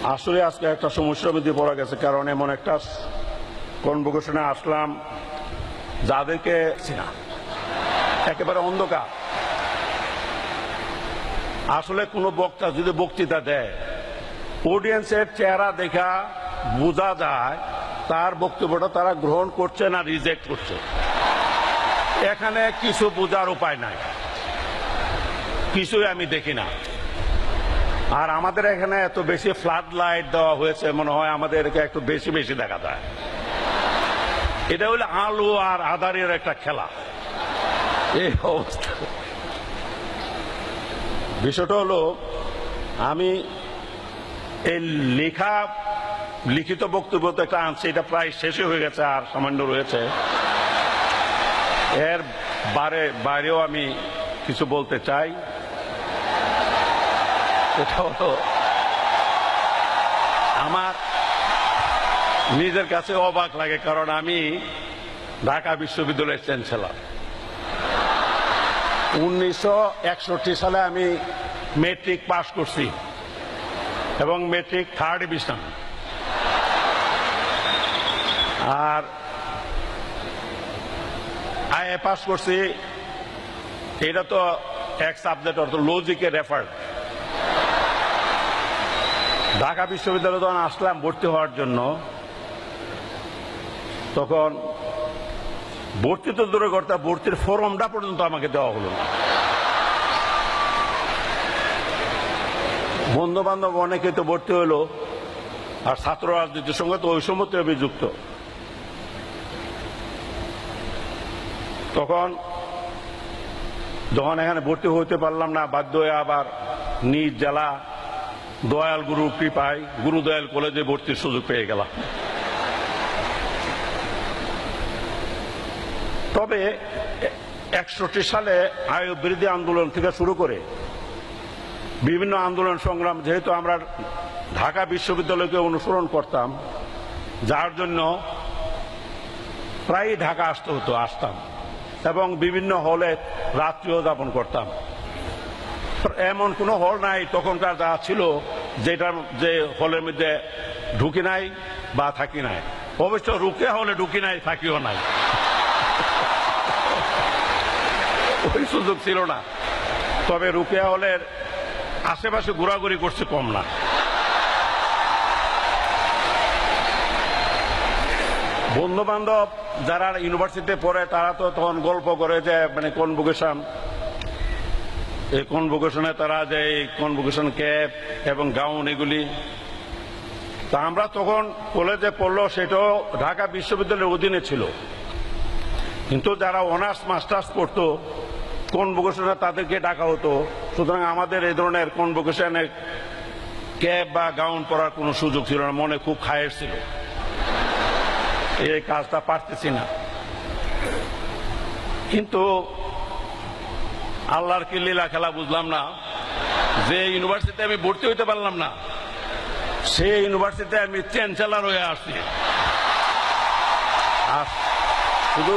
আসলে আজকে একটা সমস্যার মধ্যে পড়া গেছে, কারণ এমন একটা কনভোকেশনে আসলাম যাদেরকে না একেবারে অন্ধকার। আসলে কোনো বক্তা যদি বক্তৃতা দেয়, অডিয়েন্সের চেহারা দেখা বোঝা যায় তার বক্তব্যটা তারা গ্রহণ করছে না রিজেক্ট করছে। এখানে কিছু বোঝার উপায় নাই, কিছুই আমি দেখি না। আর আমাদের এখানে এত বেশি ফ্লাড লাইট দেওয়া হয়েছে, মনে হয় আমাদেরকে একটু বেশি বেশি দেখা যায়। এটা হলো আলো আর আধারের একটা খেলা। এই অবস্থা। বিষয়টা হলো, আমি এই লিখিত বক্তব্য তো একটা আনছি, এটা প্রায় শেষই হয়ে গেছে, আর সামান্য রয়েছে। এর বাইরেও আমি কিছু বলতে চাই। এটা হলো, আমার নিজের কাছে অবাক লাগে, কারণ আমি ঢাকা বিশ্ববিদ্যালয়ের চ্যান্সেলর। 1961 সালে আমি মেট্রিক পাশ করছি এবং মেট্রিক 3rd ডিভিশন। আর আইএ পাস করছি, এটা তো এক সাবজেক্ট, অর্থ লজিকে রেফার। ঢাকা বিশ্ববিদ্যালয়ে যখন আসলাম ভর্তি হওয়ার জন্য, তখন ভর্তি তো দূরে করতে, ভর্তির ফর্মটা পর্যন্ত আমাকে দেওয়া হলো না। বন্ধু বান্ধব অনেকে তো ভর্তি হলো, আর ছাত্র রাজনীতির সঙ্গে তো ওই সময়তে আমি যুক্ত। তখন যখন এখানে ভর্তি হইতে পারলাম না, বাধ্য হয়ে আবার নিজ জেলা দয়াল গুরু কৃপায় গুরুদয়াল কলেজে ভর্তির সুযোগ পেয়ে গেলাম। তবে 61 সালে আয় বিরোধী আন্দোলন থেকে শুরু করে বিভিন্ন আন্দোলন সংগ্রাম, যেহেতু আমরা ঢাকা বিশ্ববিদ্যালয়কে অনুসরণ করতাম, যার জন্য প্রায় ঢাকা আসতাম এবং বিভিন্ন হলে রাত্রিও যাপন করতাম। এমন কোনো হল নাই তখনকার যা ছিল যেটার যে হলের মধ্যে ঢুকি নাই বা থাকি নাই। অবশ্য রুকে হলে ঢুকি নাই, থাকিও নাই, ওই সুযোগ ছিল না। তবে রুকেয়া হলের আশেপাশে ঘোরাঘুরি করছে কম না। বন্ধু বান্ধব যারা ইউনিভার্সিটিতে পড়ে, তারা তো তখন গল্প করে যে মানে কনভোকেশন, এই কনভোকেশনে তারা যে কনভোকেশন ক্যাপ এবং গাউন এগুলি। তা আমরা তখন কলেজে পড়লো, সেটাও ঢাকা বিশ্ববিদ্যালয়ের অধীনে ছিল, কিন্তু যারা অনার্স মাস্টার্স পড়তো কনভোকেশনে তাদেরকে ডাকা হতো। সুতরাং আমাদের এই ধরনের কনভোকেশনে ক্যাপ বা গাউন পরার কোনো সুযোগ ছিল না। মনে খুব খায়ের ছিল, এই কাজটা পারতেছি না। কিন্তু আল্লাহর কি লীলা খেলা বুঝলাম না, যে ইউনিভার্সিটিতে আমি ভর্তি হইতে পারলাম না, সেই ইউনিভার্সিটিতে আমি চ্যান্সেলর হয়ে আসছি। আর শুধু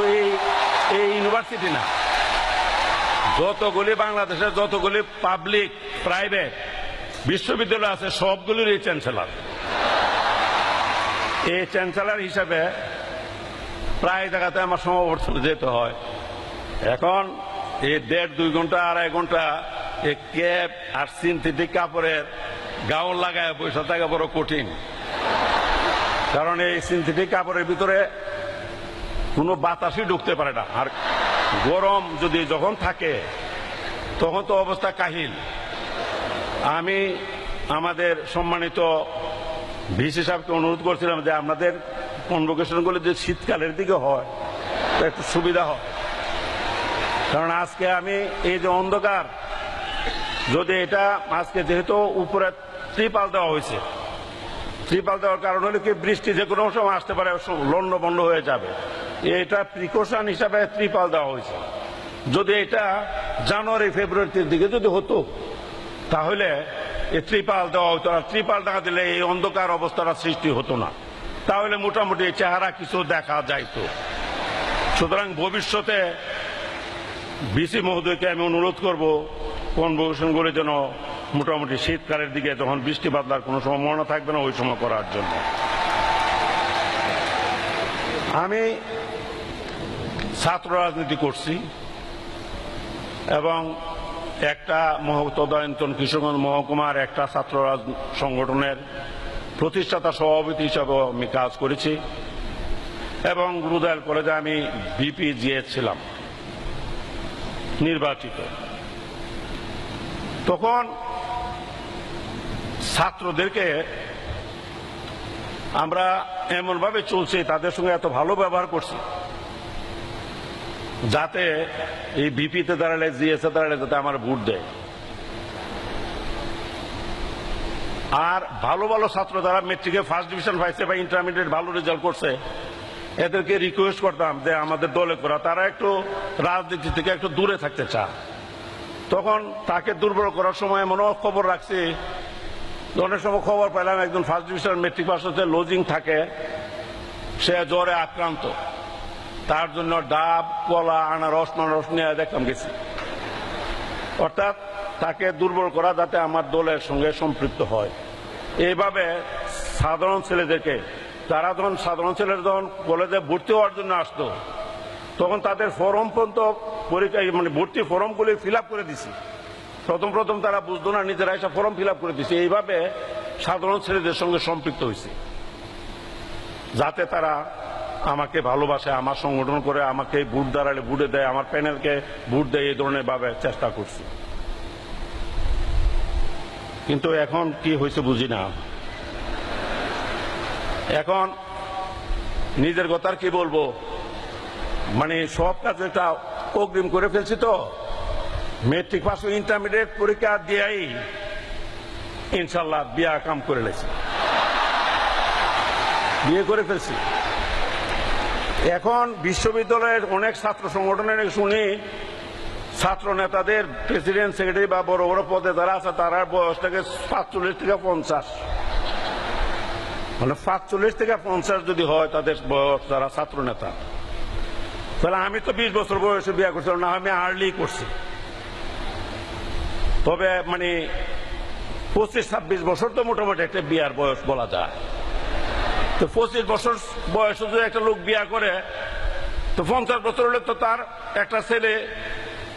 এই ইউনিভার্সিটি না, যতগুলি বাংলাদেশের যতগুলি পাবলিক প্রাইভেট বিশ্ববিদ্যালয় আছে, সবগুলির এই চ্যান্সেলর। এই চ্যান্সেলর হিসাবে প্রায় জায়গাতে আমার সমাবর্তনে যেতে হয়। এখন এই 1.5-2 ঘন্টা 2.5 ঘন্টা এই ক্যাপ আর সিনথেটিক কাপড়ের গাউন লাগায় পয়সা থাকা বড় কঠিন। কারণ এই সিনথেটিক কাপড়ের ভিতরে কোনো বাতাসই ঢুকতে পারে না, আর গরম যদি যখন থাকে তখন তো অবস্থা কাহিল। আমি আমাদের সম্মানিত ভিসি সাহেবকে অনুরোধ করছিলাম যে আপনাদের কনভোকেশনগুলো যে শীতকালের দিকে হয় একটু সুবিধা হয়, কারণ আজকে আমি এই যে অন্ধকার, যদি এটা আজকে যেহেতু উপরে ত্রিপাল দেওয়া হয়েছে, ত্রিপাল দেওয়ার কারণ হলো কি বৃষ্টি যে কোনো সময় আসতে পারে, লন্ড বন্ড হয়ে যাবে। এটা প্রিকশন হিসাবে ত্রিপাল দেওয়া হয়েছে। যদি এটা জানুয়ারি ফেব্রুয়ারির দিকে যদি হতো, তাহলে এই ত্রিপাল দেওয়া হতো না। ত্রিপাল দেখা দিলে এই অন্ধকার অবস্থাটা সৃষ্টি হতো না, তাহলে মোটামুটি চেহারা কিছু দেখা যাইতো। সুতরাং ভবিষ্যতে ভিসি মহোদয়কে আমি অনুরোধ করব কনভোকেশনগুলো যেন মোটামুটি শীতকালের দিকে যখন বৃষ্টি বাদলার কোনো সম্ভাবনা থাকবে না ওই সময় করার জন্য। আমি ছাত্র রাজনীতি করছি এবং একটা তদানীন্তন কিশোরগঞ্জ মহকুমার একটা ছাত্র সংগঠনের প্রতিষ্ঠাতা সভাপতি হিসাবে আমি কাজ করেছি এবং রুদাইল কলেজে আমি ভিপি জিএস ছিলাম নির্বাচিত। তখন ছাত্রদেরকে আমরা এমনভাবে চলছি, তাদের সঙ্গে এত ভালো ব্যবহার করছি যাতে এই ভিপিতে দাঁড়ালে জিএসে দাঁড়ালে যাতে আমার ভোট দেয়। আর ভালো ভালো ছাত্র যারা মেট্রিকে ফার্স্ট ডিভিশন পাইছে বা ইন্টারমিডিয়েট ভালো রেজাল্ট করছে এদেরকে রিকোয়েস্ট করতাম যে আমাদের দলে করা, তারা একটু রাজনীতি থেকে একটু দূরে থাকতে চায়। তখন তাকে দুর্বল করার সময় এমনও খবর রাখছি, অনেক সময় খবর পেলাম একজন ফার্স্ট ডিভিশন মেট্রিক পাস হচ্ছে, লজিং থাকে, সে জ্বরে আক্রান্ত, তার জন্য ডাব কলা আনারস মানারস নিয়ে দেখলাম গেছি। অর্থাৎ তাকে দুর্বল করা যাতে আমার দলের সঙ্গে সম্পৃক্ত হয়। এইভাবে সাধারণ ছেলেদেরকে, তারা যখন সাধারণ ছেলেরা যখন কলেজে ভর্তি হওয়ার জন্য আসতো তখন তাদের ফর্ম পর্যন্ত পরীক্ষা মানে ভর্তি ফর্মগুলি ফিল আপ করে দিছি। প্রথম তারা বুঝতো না, নিজেরা এসে ফর্ম ফিল আপ করে দিছি। এইভাবে সাধারণ ছেলেদের সঙ্গে সম্পৃক্ত হয়েছে যাতে তারা আমাকে ভালোবাসে, আমার সংগঠন করে, আমাকে ভোট দাঁড়ালে ভোটে দেয়, আমার প্যানেলকে ভোট দেয়, এই ধরনের ভাবে চেষ্টা করছি। কিন্তু এখন কি হয়েছে বুঝি না। এখন নিজের কথা আর কি বলবো, মানে সব কাজে একটা অগ্রিম করে ফেলছি। তো মেট্রিক পাস ইন্টারমিডিয়েট পরীক্ষা দিয়েই ইনশাল্লাহ বিয়া কাম করে লেছি, বিয়ে করে ফেলছি। এখন বিশ্ববিদ্যালয়ের অনেক ছাত্র সংগঠনের শুনি ছাত্র নেতাদের প্রেসিডেন্ট সেক্রেটারি বা বড় বড় পদে যারা আছে তারা বয়স থেকে 45 থেকে 50, মানে 45 থেকে 50 যদি হয় তাদের বয়স, যারা ছাত্র নেতা। তাহলে আমি তো 20 বছর বয়সে বিয়ে করছিলাম না, আমি আর্লি করছি। তবে মানে 25-26 বছর তো মোটামুটি একটা বিয়ার বয়স বলা যায়। তো 25 বছর বয়সে যদি একটা লোক বিয়া করে তো 50 বছর হলে তো তার একটা ছেলে,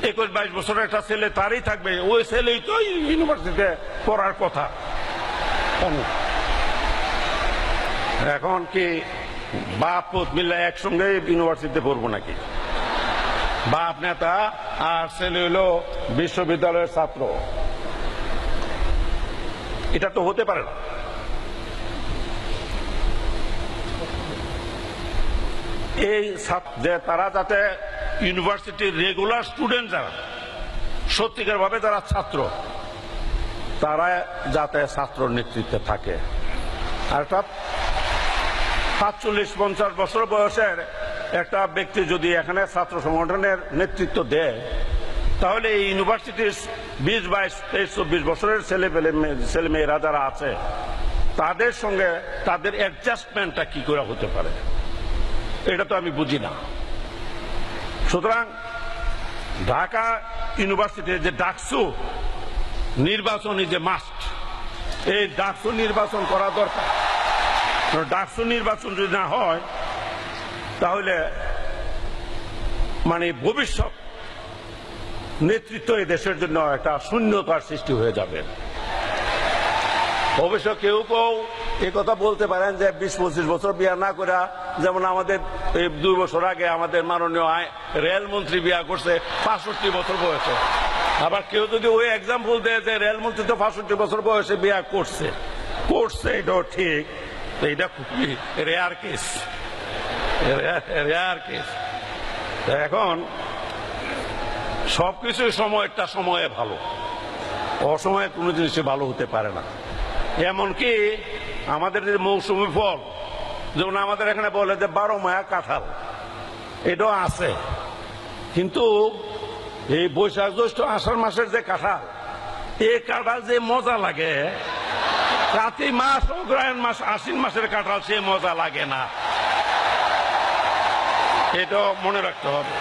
21-22 বছর একটা ছেলে তারই থাকবে, ওই ছেলেই তো ইউনিভার্সিটিতে পড়ার কথা। এখন কি বাপ পুত মিলে একসঙ্গে ইউনিভার্সিটিতে পড়বো নাকি? বাপ নেতা আর ছেলে হলো বিশ্ববিদ্যালয়ের ছাত্র, এটা তো হতে পারে না। এই যে তারা যাতে ইউনিভার্সিটির রেগুলার স্টুডেন্ট, যারা সত্যিকার ভাবে যারা ছাত্র, তারা যাতে ছাত্র নেতৃত্বে থাকে। আর 45-50 বছর বয়সের একটা ব্যক্তি যদি এখানে ছাত্র সংগঠনের নেতৃত্ব দেয় তাহলে এই ইউনিভার্সিটির 20, 22, 23, 24 বছরের ছেলে মেয়েরা যারা আছে তাদের সঙ্গে তাদের অ্যাডজাস্টমেন্টটা কি করে হতে পারে, এটা তো আমি বুঝি না। সুতরাং ঢাকা ইউনিভার্সিটির যে ডাকসু নির্বাচন ইজ এ মাস্ট, এই ডাকসু নির্বাচন করা দরকার। ডাকসু নির্বাচন যদি না হয় তাহলে মানে ভবিষ্যৎ নেতৃত্ব এই দেশের জন্য একটা শূন্যতার সৃষ্টি হয়ে যাবে। অবশ্য কেউ কেউ এই কথা বলতে পারেন যে 20-25 বছর বিয়া না করে, যেমন আমাদের এই 2 বছর আগে আমাদের মাননীয় রেলমন্ত্রী বিয়া করছে 65 বছর বয়সে। আবার কেউ যদি ওই এক্সাম্পল দেয় যে রেলমন্ত্রী তো 65 বছর বয়সে বিয়া করছে, এটাও ঠিক, এইটা খুবই রেয়ার কেস। এখন সবকিছু সময়টা সময়ে ভালো, অসময়ে কোনো জিনিসই ভালো হতে পারে না। এমনকি আমাদের যে মৌসুমী ফল, যেমন আমাদের এখানে বলে যে 12 মায়া কাঁঠাল, এটাও আছে, কিন্তু এই বৈশাখ জ্যৈষ্ঠ আষাঢ় মাসের যে কাঁঠাল, এই কাঁঠাল যে মজা লাগে, কার্তিক মাস অগ্রহায়ণ মাস আশ্বিন মাসের কাঁঠাল সে মজা লাগে না, এটাও মনে রাখতে হবে।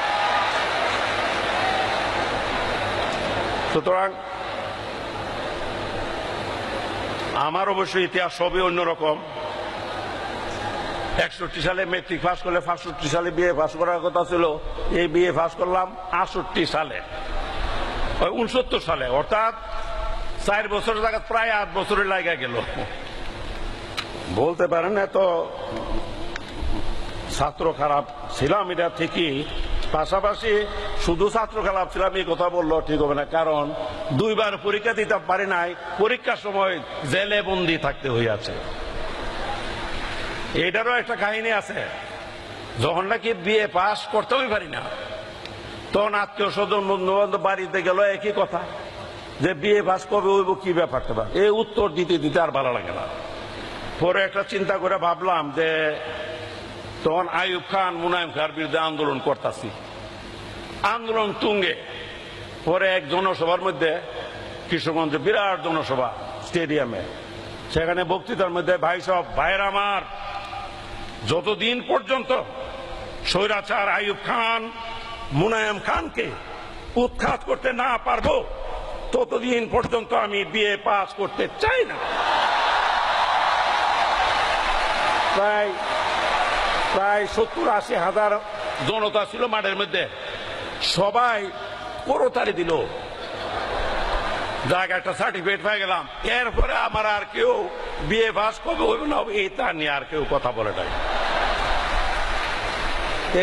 সুতরাং আমার অবশ্য ইতিহাস সবই অন্যরকম। 61 সালে মেট্রিক পাস করলে 65 সালে বিএ পাস করার কথা ছিল, এই বিএ পাস করলাম 68 সালে, 69 সালে, অর্থাৎ 4 বছরের জায়গা প্রায় 8 বছরের লাগা গেল। বলতে পারেন এত ছাত্র খারাপ ছিলাম এটা ঠিকই, পাশাপাশি শুধু ছাত্র খারাপ ছিলাম এই কথা বললো ঠিক হবে না, কারণ 2 বার পরীক্ষা দিতে পারি নাই, পরীক্ষার সময় জেলে বন্দি থাকতে হইয়াছে। এটারও একটা কাহিনী আছে। যখন নাকি বিএ পাস করতেই পারি না, তখন আত্মীয় স্বজন বন্ধু বান্ধব বাড়িতে গেল একই কথা, যে বিএ পাস কবে হইব, কি ব্যাপারটা বা এই উত্তর দিতে দিতে আর ভালো লাগে না। পরে একটা চিন্তা করে ভাবলাম যে তখন আইয়ুব খান মুনায়েম খার বিরুদ্ধে আন্দোলন করতেছি, আন্দোলন তুঙ্গে। পরে এক জনসভার মধ্যে, কিশোরগঞ্জে বিরাট জনসভা স্টেডিয়ামে, সেখানে বক্তৃতার মধ্যে ভাই সব ভাইয়ের আমার, যতদিন পর্যন্ত স্বৈরাচার আইয়ুব খান মুনায়েম খানকে উৎখাত করতে না পারবো, ততদিন পর্যন্ত আমি বিএ পাস করতে চাই না। প্রায় 70-80 হাজার জনতা ছিল মাঠের মধ্যে, সবাই করতালি দিল, জায়গা একটা সার্টিফিকেট পেয়ে গেলাম। এরপরে আমার আর কেউ বিএ পাস কবে হইব না এই তা নিয়ে আর কেউ কথা বলে নাই।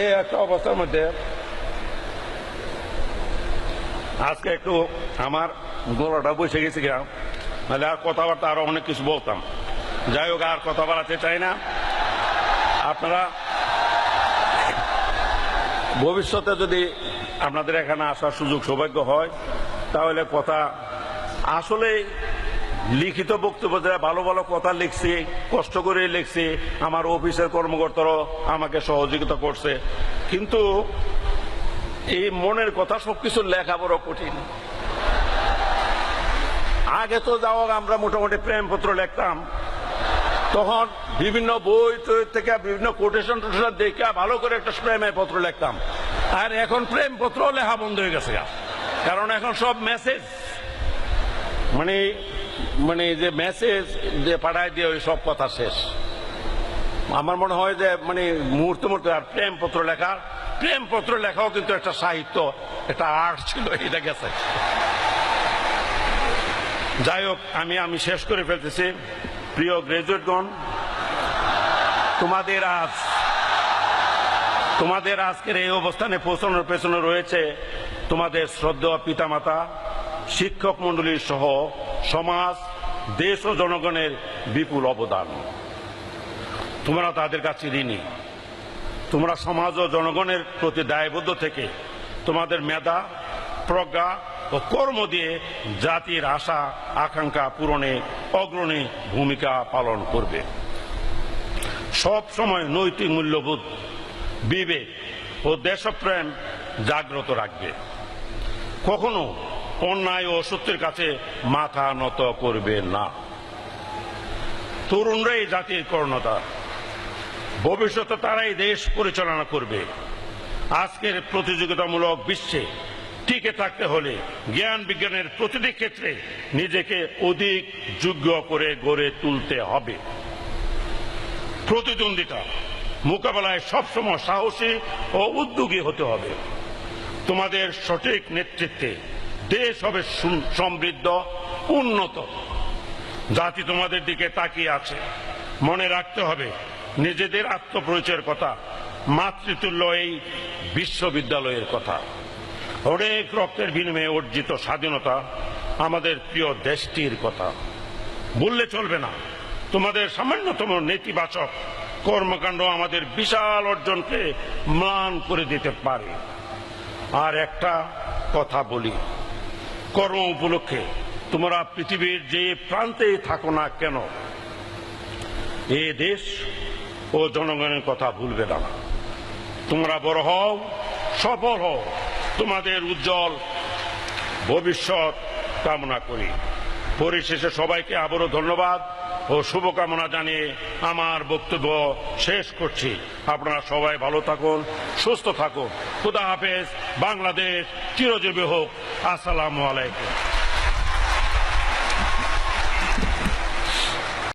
এই একটা অবস্থার মধ্যে আজকে একটু আমার গলাটা বসে গেছে গেলাম, নাহলে আর কথাবার্তা আরো অনেক কিছু বলতাম। যাই হোক, আর কথা বাড়াতে চাই না। আপনারা ভবিষ্যতে যদি আপনাদের এখানে আসার সুযোগ সৌভাগ্য হয়, তাহলে কথা আসলে লিখিত বক্তব্য যারা ভালো ভালো কথা লিখছি, কষ্ট করে লিখছি, আমার অফিসের কর্মকর্তারাও আমাকে সহযোগিতা করছে, কিন্তু এই মনের কথা সবকিছু লেখা বড় কঠিন। আগে তো যাও আমরা মোটামুটি প্রেমপত্র লিখতাম, তখন বিভিন্ন বই থেকে বিভিন্ন কোটেশন টোটেশন দেখে ভালো করে একটা প্রেমের পত্র লিখতাম। আর এখন প্রেমপত্র লেখা বন্ধ হয়ে গেছে, কারণ এখন সব মেসেজ, মানে যে মেসেজ যে পাঠায় দিয়ে ওই সব কথা শেষ। আমার মনে হয় যে মুহূর্তে আর প্রেমপত্র লেখাও কিন্তু একটা সাহিত্য, একটা আর্ট ছিল, এটা গেছে। যাই হোক, আমি শেষ করে ফেলতেছি। প্রিয় গ্রাজুয়েটগণ, তোমাদের আজকের এই অবস্থানে পৌঁছানোর পেছনে রয়েছে তোমাদের শ্রদ্ধেয় পিতামাতা, শিক্ষক মন্ডলী সহ সমাজ, দেশ ও জনগণের বিপুল অবদান। তোমরা তাদের কাছে ঋণী। তোমরা সমাজ ও জনগণের প্রতি দায়বদ্ধ থেকে তোমাদের মেধা, প্রজ্ঞা ও কর্ম দিয়ে জাতির আশা আকাঙ্ক্ষা পূরণে অগ্রণী ভূমিকা পালন করবে। সব সময় নৈতিক মূল্যবোধ, বিবেক ও দেশপ্রেম জাগ্রত রাখবে। কখনো অন্যায় ও অসত্যের কাছে মাথা নত করবে না। তরুণরাই জাতির কর্ণধার, ভবিষ্যতে তারাই দেশ পরিচালনা করবে। আজকের প্রতিযোগিতামূলক বিশ্বে টিকে থাকতে হলে জ্ঞান বিজ্ঞানের প্রতিটি ক্ষেত্রে নিজেকে অধিক যোগ্য করে গড়ে তুলতে হবে। প্রতিদ্বন্দ্বিতা মোকাবেলায় সবসময় সাহসী ও উদ্যোগী হতে হবে। তোমাদের সঠিক নেতৃত্বে দেশ হবে সমৃদ্ধ, উন্নত। জাতি তোমাদের দিকে তাকিয়ে আছে। মনে রাখতে হবে নিজেদের আত্মপরিচয়ের কথা, মাতৃতুল্য এই বিশ্ববিদ্যালয়ের কথা, অনেক রক্তের বিনিময়ে অর্জিত স্বাধীনতা, আমাদের প্রিয় দেশটির কথা। বললে চলবে না, তোমাদের সামান্যতম নেতিবাচক কর্মকাণ্ড আমাদের বিশাল অর্জনকে ম্লান করে দিতে পারে। আর একটা কথা বলি, কর্ম উপলক্ষে তোমরা পৃথিবীর যে প্রান্তেই থাকো না কেন, এ দেশ ও জনগণের কথা ভুলবে না। তোমরা বড় হও, সফল হও, তোমাদের উজ্জ্বল ভবিষ্যৎ কামনা করি। পরিশেষে সবাইকে আবারও ধন্যবাদ ও শুভকামনা জানিয়ে আমার বক্তব্য শেষ করছি। আপনারা সবাই ভালো থাকুন, সুস্থ থাকুন। খুদা হাফেজ। বাংলাদেশ চিরজীবী হোক। আসসালামু আলাইকুম।